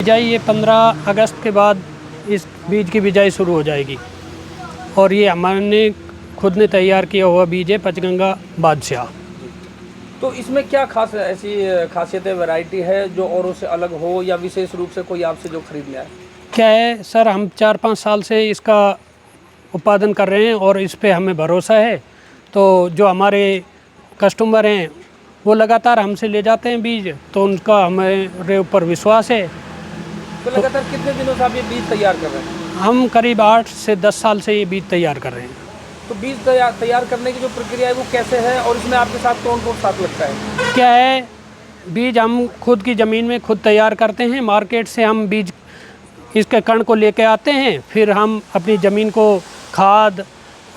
बिजाई ये 15 अगस्त के बाद इस बीज की बिजाई शुरू हो जाएगी और ये हमने खुद ने तैयार किया हुआ बीज है पचगंगा बादशाह। तो इसमें क्या खास ऐसी खासियत है, वैरायटी है जो औरों से अलग हो, या विशेष रूप से कोई आपसे जो खरीदने आए? क्या है सर, हम 4-5 साल से इसका उत्पादन कर रहे हैं और इस पे हमें भरोसा है। तो जो हमारे कस्टमर हैं वो लगातार हमसे ले जाते हैं बीज, तो उनका हमारे ऊपर विश्वास है। तो लगातार कितने दिनों से आप ये बीज तैयार कर रहे हैं? हम करीब 8 से 10 साल से ये बीज तैयार कर रहे हैं। तो बीज तैयार करने की जो प्रक्रिया है वो कैसे है, और इसमें आपके साथ कौन कौन साथ लगता है? क्या है, बीज हम खुद की ज़मीन में खुद तैयार करते हैं। मार्केट से हम बीज इसके कण को लेके आते हैं, फिर हम अपनी ज़मीन को खाद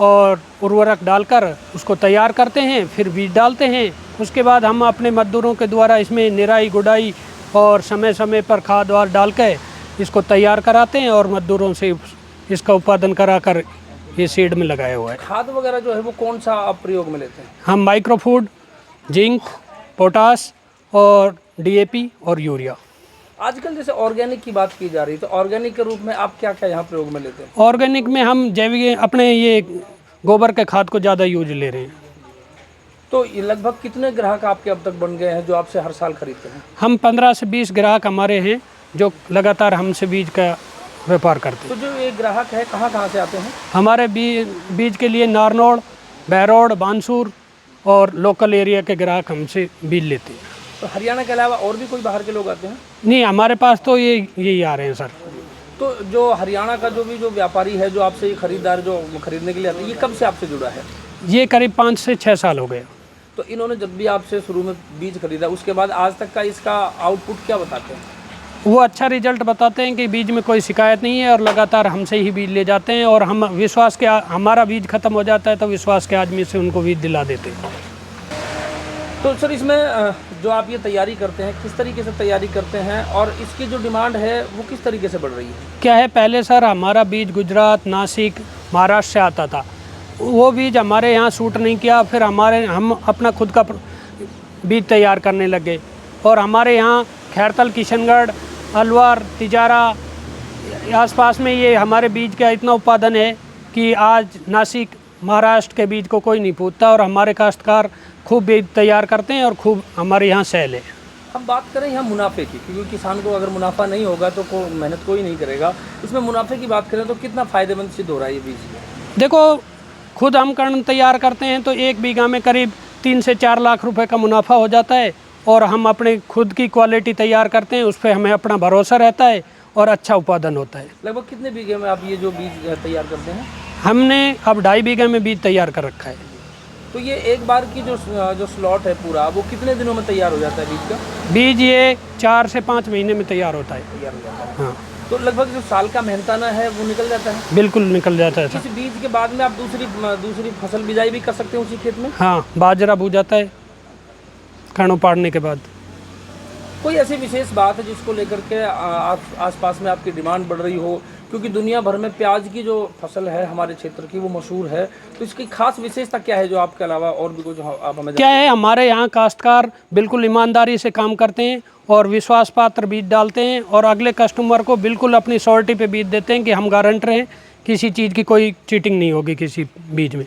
और उर्वरक डालकर उसको तैयार करते हैं, फिर बीज डालते हैं। उसके बाद हम अपने मजदूरों के द्वारा इसमें निराई गुड़ाई और समय समय पर खाद वाद डाल के इसको तैयार कराते हैं और मजदूरों से इसका उत्पादन कराकर ये सीड में लगाया हुआ है। खाद वगैरह जो है वो कौन सा आप प्रयोग में लेते हैं? हम माइक्रोफूड, जिंक, पोटास और डीएपी और यूरिया। आजकल जैसे ऑर्गेनिक की बात की जा रही है, तो ऑर्गेनिक के रूप में आप क्या क्या यहाँ प्रयोग में लेते हैं? ऑर्गेनिक में हम जैविक अपने ये गोबर के खाद को ज़्यादा यूज ले रहे हैं। तो ये लगभग कितने ग्राहक आपके अब तक बन गए हैं जो आपसे हर साल खरीदते हैं? हम 15 से 20 ग्राहक हमारे हैं जो लगातार हमसे बीज का व्यापार करते हैं। तो जो ये ग्राहक है कहाँ से आते हैं? हमारे बीज के लिए नारनौल, बहरौड़, बानसूर और लोकल एरिया के ग्राहक हमसे बीज लेते हैं। तो हरियाणा के अलावा और भी कोई बाहर के लोग आते हैं? नहीं, हमारे पास तो यही आ रहे हैं सर। तो जो हरियाणा का जो व्यापारी है, जो आपसे ये खरीदार जो खरीदने के लिए आते हैं, ये कब से आपसे जुड़ा है? ये करीब 5 से 6 साल हो गए। तो इन्होंने जब भी आपसे शुरू में बीज खरीदा, उसके बाद आज तक का इसका आउटपुट क्या बताते हैं? वो अच्छा रिजल्ट बताते हैं कि बीज में कोई शिकायत नहीं है और लगातार हमसे ही बीज ले जाते हैं। और हम विश्वास के, हमारा बीज ख़त्म हो जाता है तो विश्वास के आदमी से उनको बीज दिला देते हैं। तो सर, इसमें जो आप ये तैयारी करते हैं, किस तरीके से तैयारी करते हैं, और इसकी जो डिमांड है वो किस तरीके से बढ़ रही है? क्या है, पहले सर हमारा बीज गुजरात, नासिक, महाराष्ट्र से आता था। वो बीज हमारे यहाँ सूट नहीं किया, फिर हम अपना खुद का बीज तैयार करने लगे। और हमारे यहाँ खैरतल, किशनगढ़, अलवर, तिजारा आसपास में ये हमारे बीज का इतना उत्पादन है कि आज नासिक, महाराष्ट्र के बीज को कोई नहीं पूछता और हमारे काश्तकार खूब बीज तैयार करते हैं और खूब हमारे यहाँ सेल है। हम बात करें यहाँ मुनाफे की, क्योंकि किसान को अगर मुनाफा नहीं होगा तो मेहनत कोई नहीं करेगा। इसमें मुनाफे की बात करें तो कितना फ़ायदेमंद सिद्ध हो रहा है ये बीज? देखो, खुद हम कण तैयार करते हैं तो 1 बीघा में करीब 3 से 4 लाख रुपए का मुनाफा हो जाता है। और हम अपने खुद की क्वालिटी तैयार करते हैं, उस पर हमें अपना भरोसा रहता है और अच्छा उत्पादन होता है। लगभग कितने बीघे में आप ये जो बीज तैयार करते हैं? हमने अब 2.5 बीघे में बीज तैयार कर रखा है। तो ये एक बार की जो स्लॉट है पूरा, वो कितने दिनों में तैयार हो जाता है बीज का? बीज ये 4 से 5 महीने में तैयार होता है। तैयार हो जाता है। हाँ, तो लगभग जो साल का मेहनताना है वो निकल जाता है? बिल्कुल निकल जाता है इस सर। बीज के बाद में आप दूसरी फसल बिजाई भी कर सकते हैं उसी खेत में? हाँ, बाजरा बूझ जाता है कण उपाड़ने के बाद। कोई ऐसी विशेष बात है जिसको लेकर के आसपास में आपकी डिमांड बढ़ रही हो? क्योंकि दुनिया भर में प्याज की जो फसल है हमारे क्षेत्र की वो मशहूर है, तो इसकी खास विशेषता क्या है जो आपके अलावा और भी कुछ आप हमें? क्या है, हमारे यहाँ काश्तकार बिल्कुल ईमानदारी से काम करते हैं और विश्वास पात्र बीज डालते हैं और अगले कस्टमर को बिल्कुल अपनी श्योरिटी पे बीज देते हैं कि हम गारंटर हैं, किसी चीज़ की कोई चीटिंग नहीं होगी किसी बीज में।